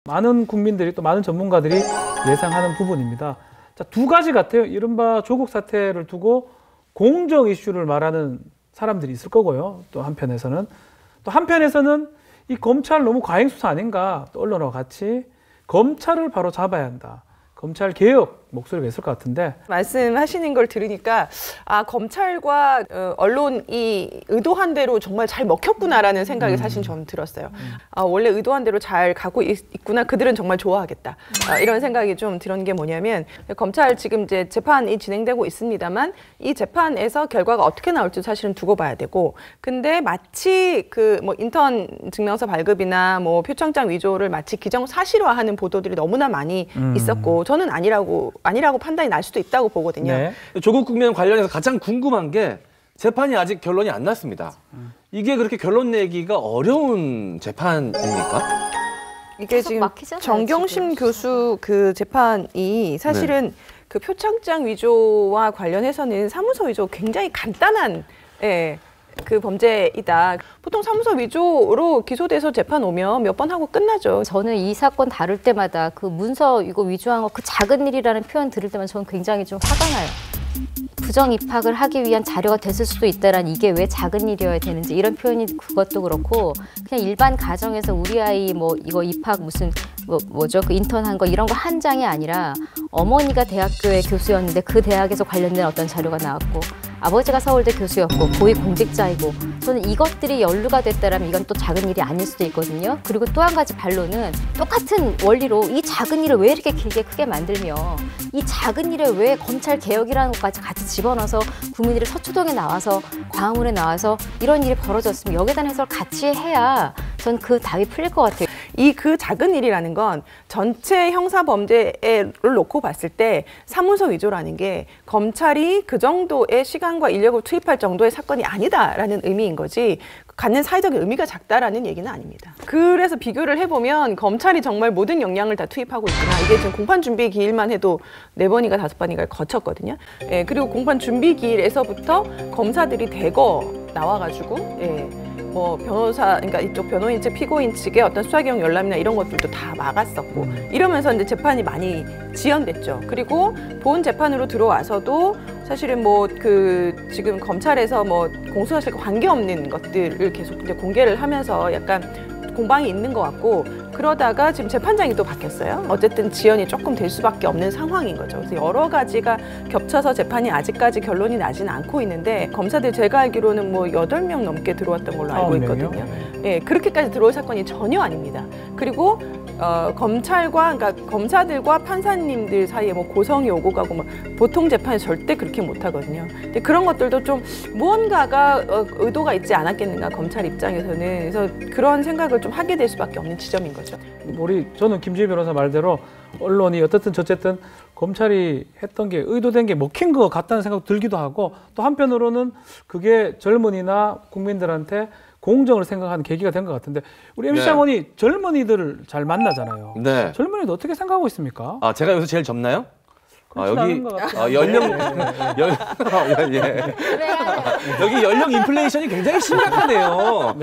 많은 국민들이 또 많은 전문가들이 예상하는 부분입니다. 자, 두 가지 같아요. 이른바 조국 사태를 두고 공정 이슈를 말하는 사람들이 있을 거고요. 또 한편에서는 이 검찰 너무 과잉 수사 아닌가, 또 언론과 같이 검찰을 바로 잡아야 한다. 검찰 개혁 목소리가 있을 것 같은데 말씀하시는 걸 들으니까 검찰과 언론이 의도한 대로 정말 잘 먹혔구나라는 생각이 사실 저는 들었어요. 원래 의도한 대로 잘 가고 있구나. 그들은 정말 좋아하겠다. 이런 생각이 좀 들은 게 뭐냐면 검찰 지금 이제 재판이 진행되고 있습니다만 이 재판에서 결과가 어떻게 나올지 사실은 두고 봐야 되고 근데 마치 뭐 인턴 증명서 발급이나 뭐 표창장 위조를 마치 기정사실화하는 보도들이 너무나 많이 있었고 저는 아니라고 판단이 날 수도 있다고 보거든요. 네. 조국 국면 관련해서 가장 궁금한 게 재판이 아직 결론이 안 났습니다. 이게 그렇게 결론 내기가 어려운 재판입니까? 이게 지금 정경심 교수 그 재판이 사실은 그 표창장 위조와 관련해서는 사무소 위조 굉장히 간단한 그 범죄이다. 보통 사무소 위조로 기소돼서 재판 오면 몇 번 하고 끝나죠. 저는 이 사건 다룰 때마다 그 문서 이거 위조한 거 그 작은 일이라는 표현 들을 때마다 저는 굉장히 좀 화가 나요. 부정 입학을 하기 위한 자료가 됐을 수도 있다라는 이게 왜 작은 일이어야 되는지 이런 표현이 그것도 그렇고 그냥 일반 가정에서 우리 아이 뭐 이거 입학 무슨 뭐죠 그 인턴 한 거 이런 거 한 장이 아니라 어머니가 대학교의 교수였는데 그 대학에서 관련된 어떤 자료가 나왔고 아버지가 서울대 교수였고 고위 공직자이고 저는 이것들이 연루가 됐다라면 이건 또 작은 일이 아닐 수도 있거든요. 그리고 또 한 가지 반론은 똑같은 원리로 이 작은 일을 왜 이렇게 길게 크게 만들며 이 작은 일에 왜 검찰 개혁이라는 것까지 같이 집어넣어서 국민들이 서초동에 나와서 광화문에 나와서 이런 일이 벌어졌으면 여기에 대한 해석을 같이 해야 전 그 답이 풀릴 것 같아요. 그 작은 일이라는 건 전체 형사 범죄를 놓고 봤을 때 사무소 위조라는 게 검찰이 그 정도의 시간과 인력을 투입할 정도의 사건이 아니다라는 의미인 거지 갖는 사회적 의미가 작다라는 얘기는 아닙니다. 그래서 비교를 해보면 검찰이 정말 모든 역량을 다 투입하고 있구나. 이게 지금 공판 준비 기일만 해도 4번인가 5번인가 거쳤거든요. 그리고 공판 준비 기일에서부터 검사들이 대거 나와가지고 뭐 변호사, 그러니까 이쪽 변호인 측, 피고인 측의 어떤 수사기록 열람이나 이런 것들도 다 막았었고 이러면서 이제 재판이 많이 지연됐죠. 그리고 본 재판으로 들어와서도 사실은 뭐 지금 검찰에서 뭐 공소사실과 관계없는 것들을 계속 이제 공개를 하면서 약간 공방이 있는 것 같고 그러다가 지금 재판장이 또 바뀌었어요. 어쨌든 지연이 조금 될 수밖에 없는 상황인 거죠. 그래서 여러 가지가 겹쳐서 재판이 아직까지 결론이 나진 않고 있는데 검사들 제가 알기로는 뭐 8명 넘게 들어왔던 걸로 알고 있거든요. 그렇게까지 들어올 사건이 전혀 아닙니다. 그리고 그러니까 검사들과 판사님들 사이에 뭐 고성이 오고 가고 뭐 보통 재판에 절대 그렇게 못 하거든요. 근데 그런 것들도 좀 무언가가 의도가 있지 않았겠는가 검찰 입장에서는 그래서 그런 생각을 좀 하게 될 수밖에 없는 지점인 거죠. 저는 김지혜 변호사 말대로 언론이 어쨌든 저쨌든 검찰이 했던 게 의도된 게 먹힌 것 같다는 생각 들기도 하고 또 한편으로는 그게 젊은이나 국민들한테 공정을 생각하는 계기가 된 것 같은데 우리 MC 장원이 젊은이들을 잘 만나잖아요. 네. 젊은이들 어떻게 생각하고 있습니까? 제가 여기서 제일 젊나요? 여기 여기 연령 인플레이션이 굉장히 심각하네요.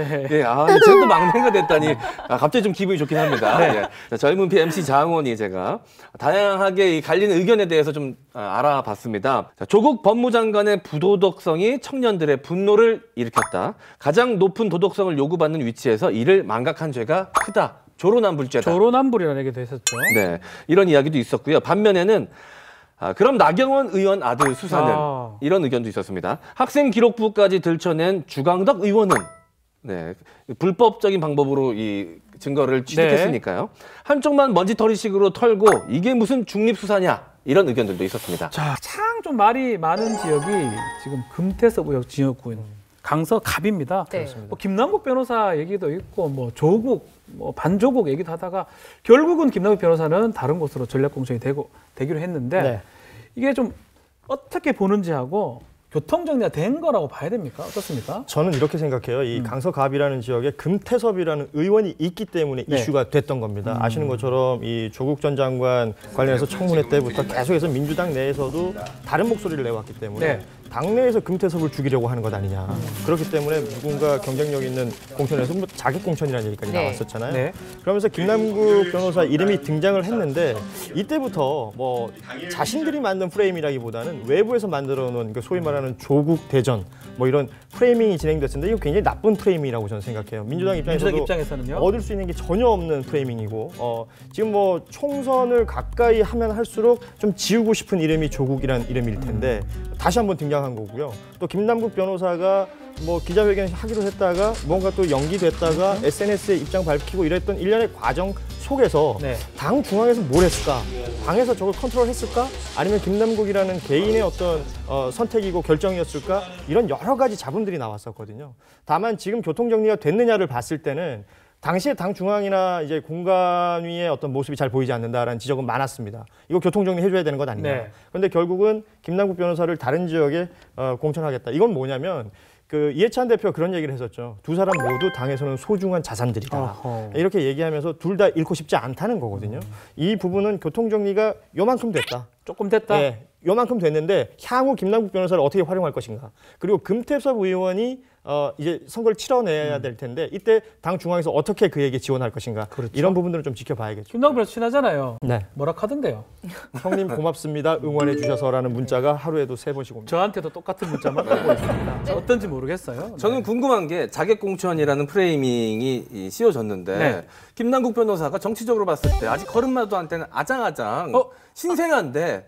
쟤도 막내가 됐다니 갑자기 좀 기분이 좋긴 합니다. 젊은 MC 장원이 제가 다양하게 갈리는 의견에 대해서 좀 알아봤습니다. 조국 법무장관의 부도덕성이 청년들의 분노를 일으켰다. 가장 높은 도덕성을 요구받는 위치에서 이를 망각한 죄가 크다. 조로남불죄다. 조로남불이라는 얘기도 했었죠. 네, 이런 이야기도 있었고요. 반면에는 그럼 나경원 의원 아들 수사는 이런 의견도 있었습니다. 학생 기록부까지 들춰낸 주광덕 의원은 불법적인 방법으로 이 증거를 취득했으니까요. 한쪽만 먼지털이식으로 털고 이게 무슨 중립수사냐 이런 의견들도 있었습니다. 자, 참 좀 말이 많은 지역이 지금 금태섭 의혹 지역군 강서 갑입니다. 뭐 김남국 변호사 얘기도 있고 뭐 조국 뭐 반조국 얘기도 하다가 결국은 김남국 변호사는 다른 곳으로 전략공천이 되기로 했는데 이게 좀 어떻게 보는지 하고 교통정리가 된 거라고 봐야 됩니까? 어떻습니까? 저는 이렇게 생각해요. 이 강서갑이라는 지역에 금태섭이라는 의원이 있기 때문에 이슈가 됐던 겁니다. 아시는 것처럼 이 조국 전 장관 관련해서 청문회 때부터 계속해서 민주당 내에서도 다른 목소리를 내왔기 때문에 당내에서 금태섭을 죽이려고 하는 것 아니냐. 그렇기 때문에 누군가 경쟁력 있는 공천에서 뭐 자객 공천이라는 얘기까지 나왔었잖아요. 네. 그러면서 김남국 변호사 이름이 등장을 했는데 이때부터 뭐 자신들이 만든 프레임이라기보다는 외부에서 만들어 놓은 그 소위 말하는 조국 대전 뭐 이런 프레이밍이 진행됐었는데 이거 굉장히 나쁜 프레이밍이라고 저는 생각해요. 민주당 입장에서는요? 얻을 수 있는 게 전혀 없는 프레이밍이고 지금 뭐 총선을 가까이 하면 할수록 좀 지우고 싶은 이름이 조국이라는 이름일 텐데 다시 한번 등장한 거고요. 또 김남국 변호사가 뭐 기자회견 하기로 했다가 뭔가 또 연기됐다가 SNS에 입장 밝히고 이랬던 일련의 과정 속에서 네. 당 중앙에서 뭘 했을까? 당에서 저걸 컨트롤했을까? 아니면 김남국이라는 개인의 어떤 선택이고 결정이었을까? 이런 여러 가지 자문들이 나왔었거든요. 다만 지금 교통정리가 됐느냐를 봤을 때는 당시에 당 중앙이나 이제 공관위의 어떤 모습이 잘 보이지 않는다라는 지적은 많았습니다. 이거 교통정리 해줘야 되는 것 아니냐. 네. 그런데 결국은 김남국 변호사를 다른 지역에 공천하겠다. 이건 뭐냐면 그 이해찬 대표가 그런 얘기를 했었죠. 두 사람 모두 당에서는 소중한 자산들이다. 어허. 이렇게 얘기하면서 둘 다 잃고 싶지 않다는 거거든요. 이 부분은 교통정리가 요만큼 됐다. 조금 됐다. 네, 요만큼 됐는데 향후 김남국 변호사를 어떻게 활용할 것인가. 그리고 금태섭 의원이 이제 선거를 치러내야 될 텐데 이때 당 중앙에서 어떻게 그에게 지원할 것인가. 그렇죠. 이런 부분들은 좀 지켜봐야겠죠. 김남국 변호사 친하잖아요. 네. 뭐라 하던데요? 형님 고맙습니다. 응원해 주셔서라는 문자가 하루에도 3번씩 옵니다. 저한테도 똑같은 문자만 오고 있습니다. 어떤지 모르겠어요. 저는 궁금한 게 자객 공천이라는 프레이밍이 씌워졌는데 네. 김남국 변호사가 정치적으로 봤을 때 아직 걸음마도 안 되는 아장아장 신생아인데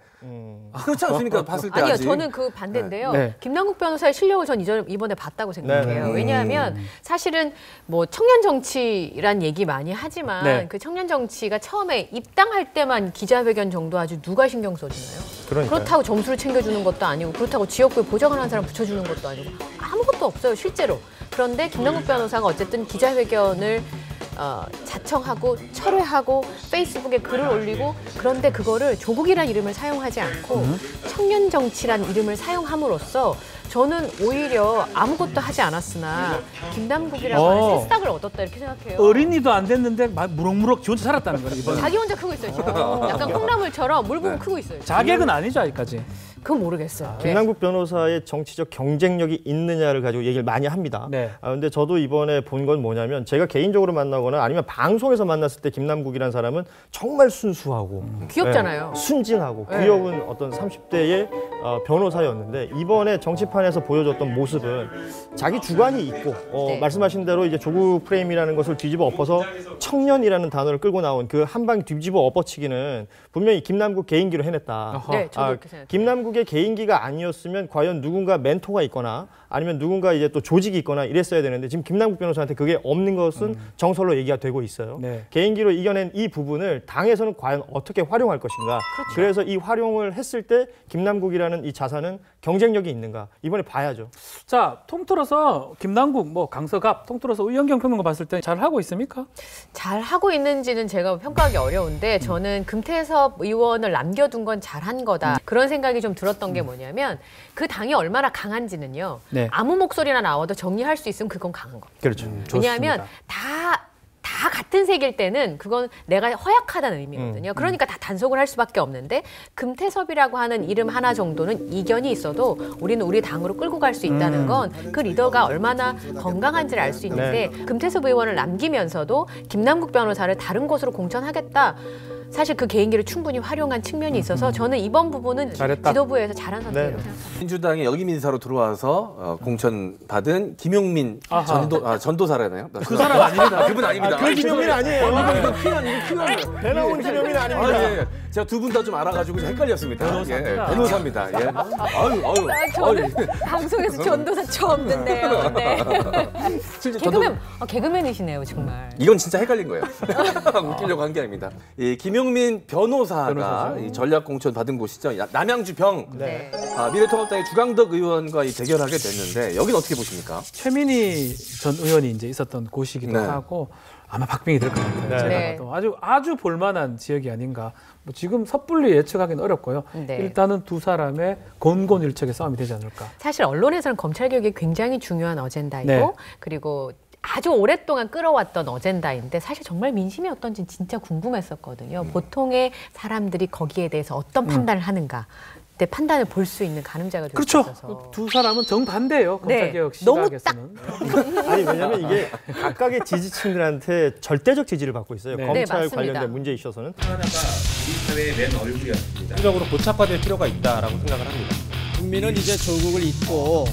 그렇지 않습니까? 봤을 때 아니요, 아직. 저는 그 반대인데요. 네. 김남국 변호사의 실력을 전 이번에 봤다고 생각해요. 네. 왜냐하면 사실은 뭐 청년 정치란 얘기 많이 하지만 네. 그 청년 정치가 처음에 입당할 때만 기자회견 정도 아주 누가 신경 써주나요? 그러니까요. 그렇다고 점수를 챙겨주는 것도 아니고 그렇다고 지역구에 보장을 하는 사람 붙여주는 것도 아니고 아무것도 없어요, 실제로. 그런데 김남국 변호사가 어쨌든 기자회견을 자청하고 철회하고 페이스북에 글을 올리고 그런데 그거를 조국이란 이름을 사용하지 않고 청년 정치란 이름을 사용함으로써 저는 오히려 아무것도 하지 않았으나 김남국이라고 하는 새싹을 얻었다 이렇게 생각해요. 어린이도 안 됐는데 막 무럭무럭 지 혼자 살았다는 거예요. 이번에. 자기 혼자 크고 있어요, 지금. 약간 콩나물처럼 물 부분 크고 있어요. 자객은 아니죠, 아직까지. 그건 모르겠어요. 네. 김남국 변호사의 정치적 경쟁력이 있느냐를 가지고 얘기를 많이 합니다. 네. 근데 저도 이번에 본 건 뭐냐면 제가 개인적으로 만나거나 아니면 방송에서 만났을 때 김남국이라는 사람은 정말 순수하고 귀엽잖아요. 순진하고 네. 귀여운 어떤 30대의 변호사였는데 이번에 정치판에서 보여줬던 모습은 자기 주관이 있고 네. 말씀하신 대로 이제 조국 프레임이라는 것을 뒤집어 엎어서 청년이라는 단어를 끌고 나온 그 한 방 뒤집어 엎어치기는 분명히 김남국 개인기로 해냈다. 네, 저도 그렇게 생각해요. 김남국의 개인기가 아니었으면 과연 누군가 멘토가 있거나 아니면 누군가 이제 또 조직이 있거나 이랬어야 되는데 지금 김남국 변호사한테 그게 없는 것은 정설로 얘기가 되고 있어요. 네. 개인기로 이겨낸 이 부분을 당에서는 과연 어떻게 활용할 것인가. 그래서 이 활용을 했을 때 김남국이라는 이 자산은 경쟁력이 있는가. 이번에 봐야죠. 자, 통틀어서 김남국, 뭐 강서갑, 통틀어서 의원경 평론가 봤을 때 잘 하고 있습니까? 잘 하고 있는지는 제가 평가하기 어려운데 저는 금태섭 의원을 남겨둔 건 잘한 거다. 그런 생각이 좀 들었던 게 뭐냐면 그 당이 얼마나 강한지는요. 네. 아무 목소리나 나와도 정리할 수 있으면 그건 강한 겁니다. 그렇죠. 왜냐하면 다 같은 색일 때는 그건 내가 허약하다는 의미거든요. 그러니까 다 단속을 할 수밖에 없는데 금태섭이라고 하는 이름 하나 정도는 이견이 있어도 우리는 우리 당으로 끌고 갈 수 있다는 건 그 리더가 얼마나 건강한지를 알 수 있는데 금태섭 의원을 남기면서도 김남국 변호사를 다른 곳으로 공천하겠다. 사실 그 개인기를 충분히 활용한 측면이 있어서 저는 이번 부분은 잘했다. 지도부에서 잘한 선택이라고 네. 생각합니다. 민주당의 역임인사로 들어와서 공천 받은 김용민 아하. 전도사라나요? 그 사람 아닙니다. 그분 아닙니다. 그 김용민 아니에요. 이거 피한 배 나온 김용민 아닙니다. 예. 제가 두 분 다 좀 알아가지고 좀 헷갈렸습니다. 변호사입니다. 예, 변호사입니다. 예. 아유. 저는 방송에서 전도사 처음 듣네요. 네. 실제 개그맨이시네요, 정말. 이건 진짜 헷갈린 거예요. 웃기려고 한 게 아닙니다. 이 김용민 변호사가 이 전략 공천 받은 곳이죠. 남양주 병. 네. 미래통합당의 주강덕 의원과 이 대결하게 됐는데 여긴 어떻게 보십니까? 최민희 전 의원이 이제 있었던 곳이기도 네. 하고 아마 박빙이 될 것 같아요. 제가 네. 봐도 아주 볼만한 지역이 아닌가. 뭐 지금 섣불리 예측하기는 어렵고요. 네. 일단은 두 사람의 곤곤일척의 싸움이 되지 않을까. 사실 언론에서는 검찰 개혁이 굉장히 중요한 어젠다이고 네. 그리고 아주 오랫동안 끌어왔던 어젠다인데 사실 정말 민심이 어떤지 진짜 궁금했었거든요. 보통의 사람들이 거기에 대해서 어떤 판단을 하는가. 그때 판단을 볼 수 있는 가늠자가 될 수 그렇죠. 있어서. 두 사람은 정반대예요. 검찰개혁 시각에서는. 아니 왜냐면 이게 각각의 지지층들한테 절대적 지지를 받고 있어요. 네. 검찰 네, 관련된 문제에 있어서는. 하나가 우리 사회의 맨 얼굴이었습니다. 적으로 고착화될 필요가 있다라고 생각을 합니다. 국민은 이제 조국을 잊고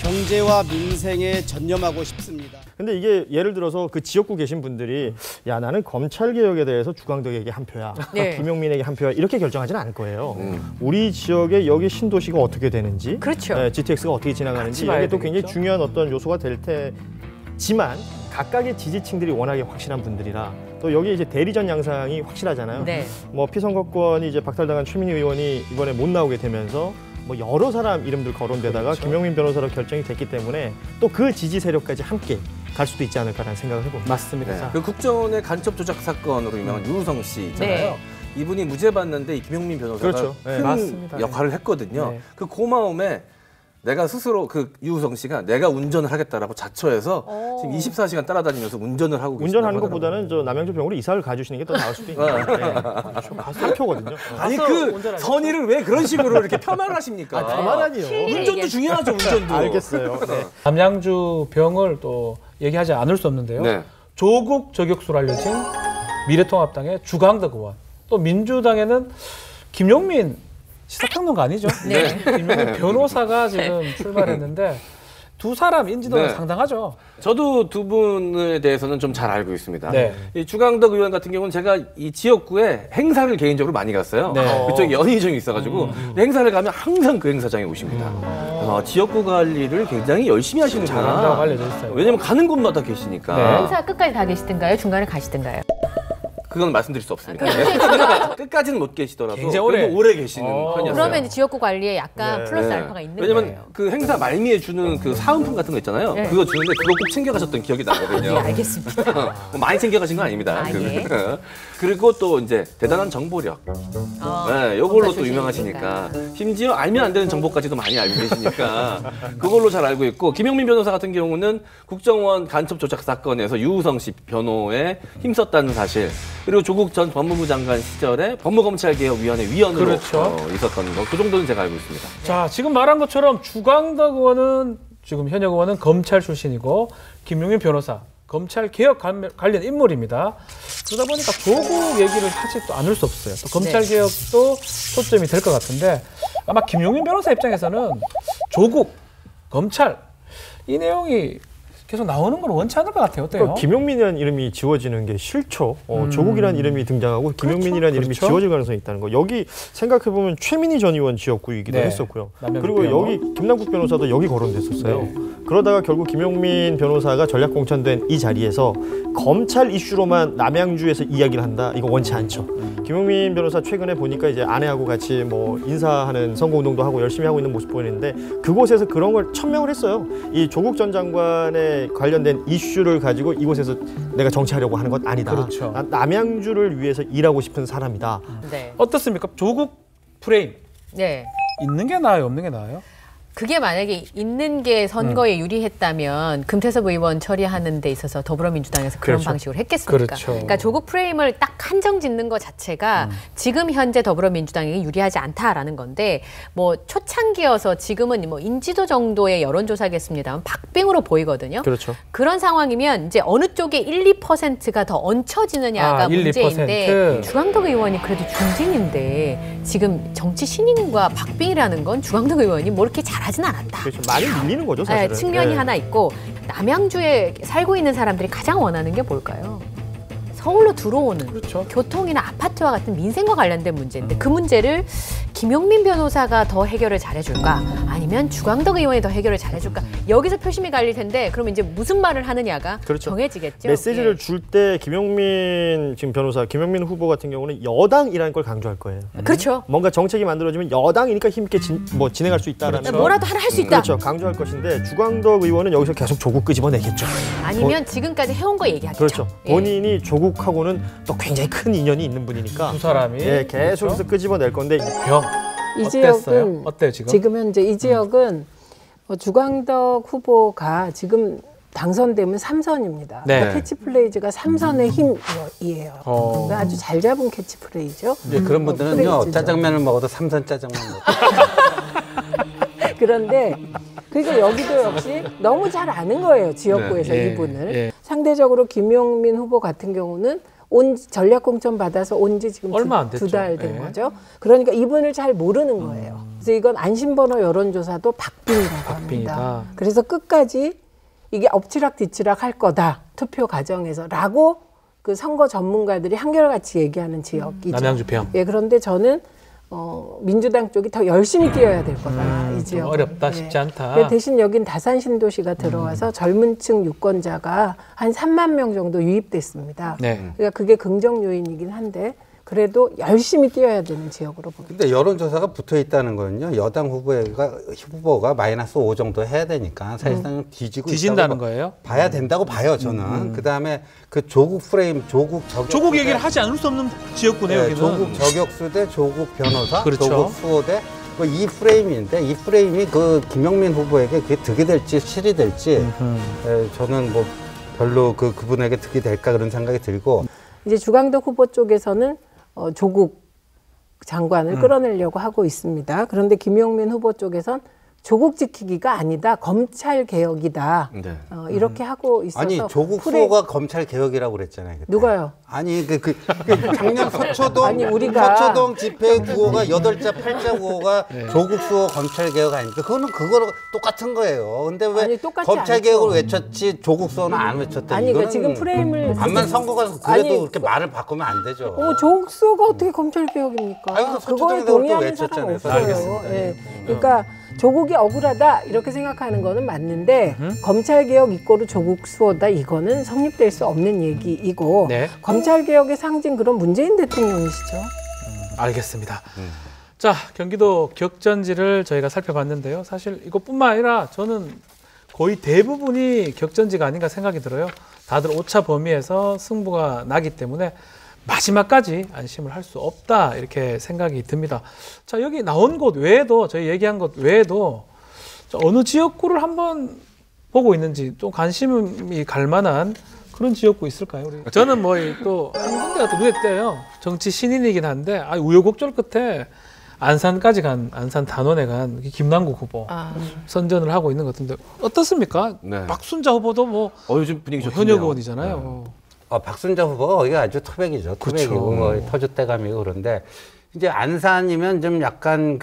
경제와 민생에 전념하고 싶습니다. 근데 이게 예를 들어서 그 지역구 계신 분들이 야 나는 검찰 개혁에 대해서 주광덕에게 한 표야, 네. 김용민에게 한 표야 이렇게 결정하지는 않을 거예요. 우리 지역의 여기 신도시가 어떻게 되는지, 그렇죠. GTX가 어떻게 지나가는지 봐야 이게 또 되겠죠. 굉장히 중요한 어떤 요소가 될 테지만 각각의 지지층들이 워낙에 확실한 분들이라 또 여기 이제 대리전 양상이 확실하잖아요. 네. 뭐 피선거권이 이제 박탈당한 최민희 의원이 이번에 못 나오게 되면서 뭐 여러 사람 이름들 거론되다가 그렇죠. 김용민 변호사로 결정이 됐기 때문에 또 그 지지 세력까지 함께 갈 수도 있지 않을까라는 생각을 해봅니다. 맞습니다. 네. 자, 그 국정원의 간첩 조작 사건으로 유명한 유우성 씨 있잖아요. 네. 이분이 무죄 받는데 이 김용민 변호사가 그렇죠. 네, 큰 맞습니다. 역할을 했거든요. 네. 그 고마움에 내가 스스로 그 유우성 씨가 내가 운전을 하겠다라고 자처해서 지금 24시간 따라다니면서 운전을 하고 계시다고 운전하는 하더라고요. 것보다는 저 남양주 병으로 이사를 가주시는 게 더 나을 수도 있는 사표거든요. 아니 가서 그 운전하겠죠? 선의를 왜 그런 식으로 이렇게 폄하하십니까? 가만하니요. 운전도 중요하죠, 운전도. 알겠어요. 네. 남양주 병을 또 얘기하지 않을 수 없는데요. 네. 조국 저격수로 알려진 미래통합당의 주광덕 의원, 또 민주당에는 김용민 시사평론가 아니죠? 네. 김용민 변호사가 지금 출발했는데 두 사람 인지도가 네. 상당하죠. 저도 두 분에 대해서는 좀 잘 알고 있습니다. 네. 이 주광덕 의원 같은 경우는 제가 이 지역구에 행사를 개인적으로 많이 갔어요. 네. 그쪽에 연이 좀 있어가지고 행사를 가면 항상 그 행사장에 오십니다. 지역구 관리를 굉장히 열심히 하시는구나. 잘한다고 알려져 있어요. 왜냐면 가는 곳마다 계시니까. 네. 행사 끝까지 다 계시든가요? 중간에 가시든가요? 그건 말씀드릴 수 없습니다. 끝까지는 못 계시더라도 굉장히 오래. 그래도 오래 계시는 편이었어요. 그러면 이제 지역구 관리에 약간 네. 플러스 네. 알파가 있는 왜냐면 거예요. 그 행사 말미에 주는 그 사은품 같은 거 있잖아요. 네. 그거 주는데 그거 꼭 챙겨가셨던 기억이 나거든요. 네, 알겠습니다. 뭐 많이 챙겨가신 건 아닙니다. 아, 예. 그리고 또 이제 대단한 정보력. 네, 요걸로 또 검사 유명하시니까. 심지어 알면 안 되는 정보까지도 많이 알고 계시니까 그걸로 잘 알고 있고 김용민 변호사 같은 경우는 국정원 간첩 조작 사건에서 유우성 씨 변호에 힘썼다는 사실 그리고 조국 전 법무부 장관 시절에 법무검찰개혁위원회 위원으로 그렇죠. 있었던 거 그 정도는 제가 알고 있습니다. 자, 지금 말한 것처럼 주광덕 의원은 지금 현역 의원은 검찰 출신이고 김용민 변호사 검찰 개혁 관련 인물입니다. 그러다 보니까 조국 얘기를 하지 또 않을 수 없어요. 또 검찰 개혁도 초점이 될 것 같은데 아마 김용민 변호사 입장에서는 조국, 검찰 이 내용이 계속 나오는 걸 원치 않을 것 같아요. 어때요? 그러니까 김용민이라는 이름이 지워지는 게 싫죠. 조국이라는 이름이 등장하고 김용민이라는 이름이 그렇죠. 지워질 가능성이 있다는 거. 여기 생각해보면 최민희 전 의원 지역구이기도 네. 했었고요. 남양주 그리고 변호. 여기 김남국 변호사도 여기 거론됐었어요. 그러다가 결국 김용민 변호사가 전략 공천된 이 자리에서 검찰 이슈로만 남양주에서 이야기를 한다. 이거 원치 않죠. 김용민 변호사 최근에 보니까 이제 아내하고 같이 뭐 인사하는 선거운동도 하고 열심히 하고 있는 모습 보이는데 그곳에서 그런 걸 천명을 했어요. 이 조국 전 장관의 관련된 이슈를 가지고 이곳에서 내가 정치하려고 하는 건 아니다. 그렇죠. 난 남양주를 위해서 일하고 싶은 사람이다. 네. 어떻습니까? 조국 프레임 네. 있는 게 나아요, 없는 게 나아요? 그게 만약에 있는 게 선거에 유리했다면 금태섭 의원 처리하는 데 있어서 더불어민주당에서 그런 그렇죠. 방식으로 했겠습니까? 그렇죠. 그러니까 조국 프레임을 딱 한정 짓는 것 자체가 지금 현재 더불어민주당에게 유리하지 않다라는 건데 뭐 초창기여서 지금은 뭐 인지도 정도의 여론조사겠습니다만 박빙으로 보이거든요. 그렇죠. 그런 상황이면 이제 어느 쪽에 1, 2%가 더 얹혀지느냐가 1, 문제인데 2%. 주광덕 의원이 그래도 중진인데 지금 정치 신인과 박빙이라는 건 주광덕 의원이 뭐 이렇게 잘하진 않았다. 그렇죠. 많이 밀리는 거죠, 사실은. 네, 측면이 네. 하나 있고 남양주에 살고 있는 사람들이 가장 원하는 게 뭘까요? 서울로 들어오는 그렇죠. 교통이나 아파트와 같은 민생과 관련된 문제인데 그 문제를 김용민 변호사가 더 해결을 잘해줄까 아니면 주광덕 의원이 더 해결을 잘해줄까 여기서 표심이 갈릴 텐데 그러면 이제 무슨 말을 하느냐가 그렇죠. 정해지겠죠. 메시지를 예. 줄 때 김용민 지금 변호사, 김용민 후보 같은 경우는 여당이라는 걸 강조할 거예요. 그렇죠. 뭔가 정책이 만들어지면 여당이니까 힘있게 진행할 수 있다라는 걸 뭐라도 하나 할 수 있다. 그렇죠. 강조할 것인데 주광덕 의원은 여기서 계속 조국 끄집어내겠죠. 아니면 지금까지 해온 거 얘기하겠죠. 그렇죠. 예. 본인이 조국하고는 또 굉장히 큰 인연이 있는 분이니까 두 사람이 예, 계속해서 끄집어낼 건데 병 이 어땠어요? 지역은 어때요 지금? 지금 현재 이 지역은 주광덕 후보가 지금 당선되면 삼선입니다. 네. 그러니까 캐치프레이즈가 삼선의 힘이에요. 그러니까 아주 잘 잡은 캐치프레이즈죠. 그런 분들은요 짜장면을 먹어도 삼선 짜장면 먹어요. 그런데 그러니까 여기도 역시 너무 잘 아는 거예요. 지역구에서 네. 이분을. 예. 상대적으로 김용민 후보 같은 경우는 전략공천 받아서 온 지 지금 얼마 안 됐죠. 두 달 된 예. 거죠. 그러니까 이분을 잘 모르는 거예요. 그래서 이건 안심번호 여론조사도 박빙이라고 합니다. 그래서 끝까지 이게 엎치락뒤치락 할 거다. 투표 과정에서라고 그 선거 전문가들이 한결같이 얘기하는 지역이죠. 남양주평. 예, 그런데 저는 민주당 쪽이 더 열심히 뛰어야 될 거다. 이 지역. 어렵다, 쉽지 않다. 대신 여긴 다산 신도시가 들어와서 젊은층 유권자가 한 3만 명 정도 유입됐습니다. 네. 그러니까 그게 긍정 요인이긴 한데 그래도 열심히 뛰어야 되는 지역으로 봅니다. 근데 여론조사가 붙어 있다는 거는요. 여당 후보가 마이너스 5 정도 해야 되니까 사실상 뒤진다는 거예요? 봐야 된다고 봐요, 저는. 그다음에 그 조국 프레임, 조국 얘기를 하지 않을 수 없는 지역구네요, 네, 여기는. 조국 저격수 대 조국 변호사, 그렇죠. 조국 수호 대 이 프레임인데 이 프레임이 그 김용민 후보에게 그게 득이 될지 실이 될지 저는 뭐 별로 그분에게 득이 될까 그런 생각이 들고 이제 주광덕 후보 쪽에서는 조국 장관을 끌어내려고 하고 있습니다. 그런데 김용민 후보 쪽에선 조국 지키기가 아니다. 검찰 개혁이다. 네. 이렇게 하고 있어서 아니 조국 수호가 검찰 개혁이라고 그랬잖아요. 그때. 누가요? 아니 작년 서초동 아니, 우리가 서초동 집회 구호가 8자 8자 구호가 조국 수호 검찰 개혁 아닙니까? 그거랑 똑같은 거예요. 근데 왜 아니, 똑같지 검찰 않죠. 개혁을 외쳤지 조국 수호는 안 외쳤다. 아니 그러니까 지금 프레임을 반만 선거가 그래도 그렇게 말을 바꾸면 안 되죠. 조국 수호가 어떻게 검찰 개혁입니까? 아니, 그거에 동의하는 사람 없어요. 예. 그러니까 조국이 억울하다 이렇게 생각하는 거는 맞는데 검찰개혁 이꼬르 조국 수호다 이거는 성립될 수 없는 얘기이고 네. 검찰개혁의 상징 그런 문재인 대통령이시죠. 알겠습니다. 자, 경기도 격전지를 저희가 살펴봤는데요. 사실 이것뿐만 아니라 저는 거의 대부분이 격전지가 아닌가 생각이 들어요. 다들 오차 범위에서 승부가 나기 때문에 마지막까지 안심을 할 수 없다 이렇게 생각이 듭니다. 자, 여기 나온 곳 외에도 저희 얘기한 곳 외에도 어느 지역구를 한번 보고 있는지 좀 관심이 갈 만한 그런 지역구 있을까요? 우리? 저는 뭐 또 한 군데가 또 눈에 띄어요. 정치 신인이긴 한데 우여곡절 끝에 안산까지 간 안산 단원에 간 김남국 후보 선전을 하고 있는 것 같은데 어떻습니까? 네. 박순자 후보도 뭐 요즘 분위기 좋네요. 현역 의원이잖아요. 박순자 후보가 거기가 아주 토백이죠. 토백이고 뭐 터줏대감이고 그런데 이제 안산이면 좀 약간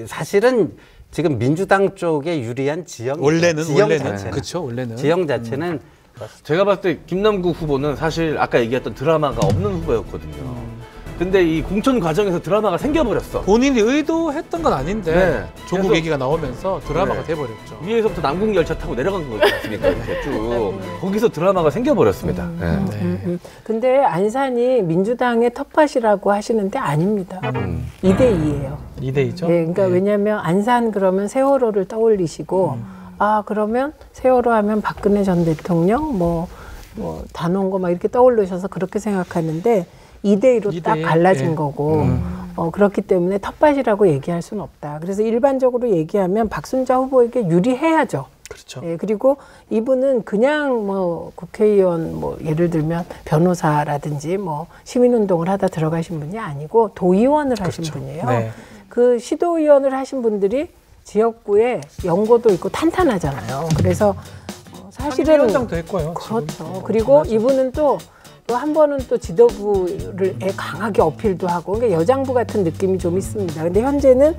사실은 지금 민주당 쪽에 유리한 지형 자체는 그렇죠. 원래는 지형 자체는 제가 봤을 때 김남국 후보는 사실 아까 얘기했던 드라마가 없는 후보였거든요. 근데 이 공천 과정에서 드라마가 생겨버렸어. 본인이 의도했던 건 아닌데 네. 조국 얘기가 나오면서 드라마가 네. 돼버렸죠. 위에서부터 남궁 열차 타고 내려간 거지 않습니까? 이렇게 쭉 거기서 드라마가 생겨버렸습니다. 근데 안산이 민주당의 텃밭이라고 하시는데 아닙니다. 2대2예요. 2대2죠? 네, 그러니까 왜냐하면 안산 그러면 세월호를 떠올리시고 그러면 세월호 하면 박근혜 전 대통령 뭐 단원고 막 이렇게 떠올리셔서 그렇게 생각하는데 2대2로 딱 갈라진 거고 그렇기 때문에 텃밭이라고 얘기할 수는 없다. 그래서 일반적으로 얘기하면 박순자 후보에게 유리해야죠. 그렇죠. 예, 그리고 이분은 그냥 뭐 국회의원 뭐 예를 들면 변호사라든지 뭐 시민운동을 하다 들어가신 분이 아니고 도의원을 하신 분이에요. 네. 그 시도의원을 하신 분들이 지역구에 연고도 있고 탄탄하잖아요. 그래서 사실은 위원장도 했고요. 그렇죠. 그리고 이분은 또 한 번은 또 지도부를 강하게 어필도 하고 그러니까 여장부 같은 느낌이 좀 있습니다. 근데 현재는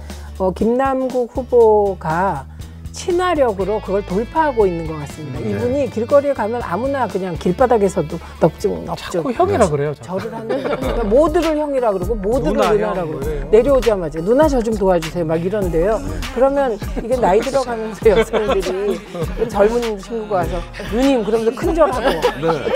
김남국 후보가 친화력으로 그걸 돌파하고 있는 것 같습니다. 이분이 길거리에 가면 아무나 그냥 길바닥에서도 넙죽 자꾸 형이라 그래요. 절을 하는 그러니까 모두를 형이라 그러고 모두를 누나라고 그래요. 내려오자마자 누나 저 좀 도와주세요 막 이런데요. 그러면 이게 나이 들어가면서 여성들이 젊은 친구가 와서 누님 그러면서 큰절하고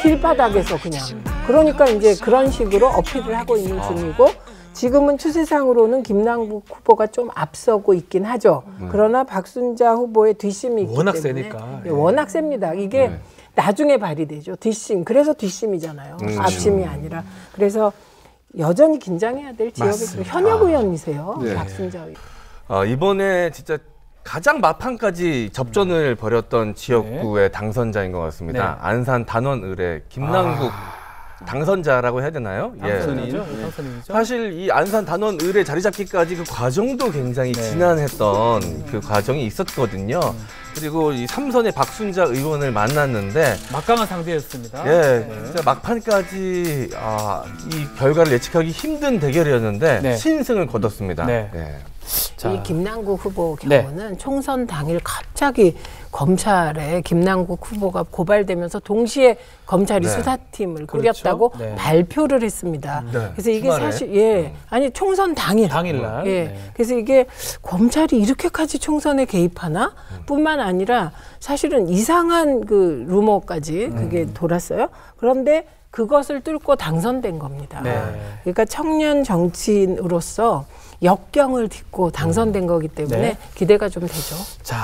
길바닥에서 그냥 그러니까 이제 그런 식으로 어필을 하고 있는 중이고 지금은 추세상으로는 김남국 후보가 좀 앞서고 있긴 하죠. 그러나 박순자 후보의 뒷심이 있기 워낙 때문에 세니까. 네, 워낙 셉니다. 이게 나중에 발휘되죠. 뒷심. 그래서 뒷심이잖아요. 앞심이 아니라. 그래서 여전히 긴장해야 될 지역이 현역 의원이세요. 네. 박순자 의원. 이번에 진짜 가장 막판까지 접전을 벌였던 지역구의 당선자인 것 같습니다. 안산 단원을의 김남국 당선자라고 해야 되나요? 당선이죠. 사실 이 안산 단원을의 자리 잡기까지 그 과정도 굉장히 지난했던 그 과정이 있었거든요. 그리고 이 삼선의 박순자 의원을 만났는데 막강한 상대였습니다. 진짜 막판까지 이 결과를 예측하기 힘든 대결이었는데 신승을 거뒀습니다. 이 김남국 후보 경우는 총선 당일 갑자기 검찰에 김남국 후보가 고발되면서 동시에 검찰이 수사팀을 꾸렸다고 발표를 했습니다. 그래서 이게 주말에? 사실 아니 총선 당일날. 그래서 이게 검찰이 이렇게까지 총선에 개입하나? 뿐만 아니라 사실은 이상한 그 루머까지 그게 돌았어요. 그런데 그것을 뚫고 당선된 겁니다. 그러니까 청년 정치인으로서 역경을 딛고 당선된 거기 때문에 기대가 좀 되죠. 자,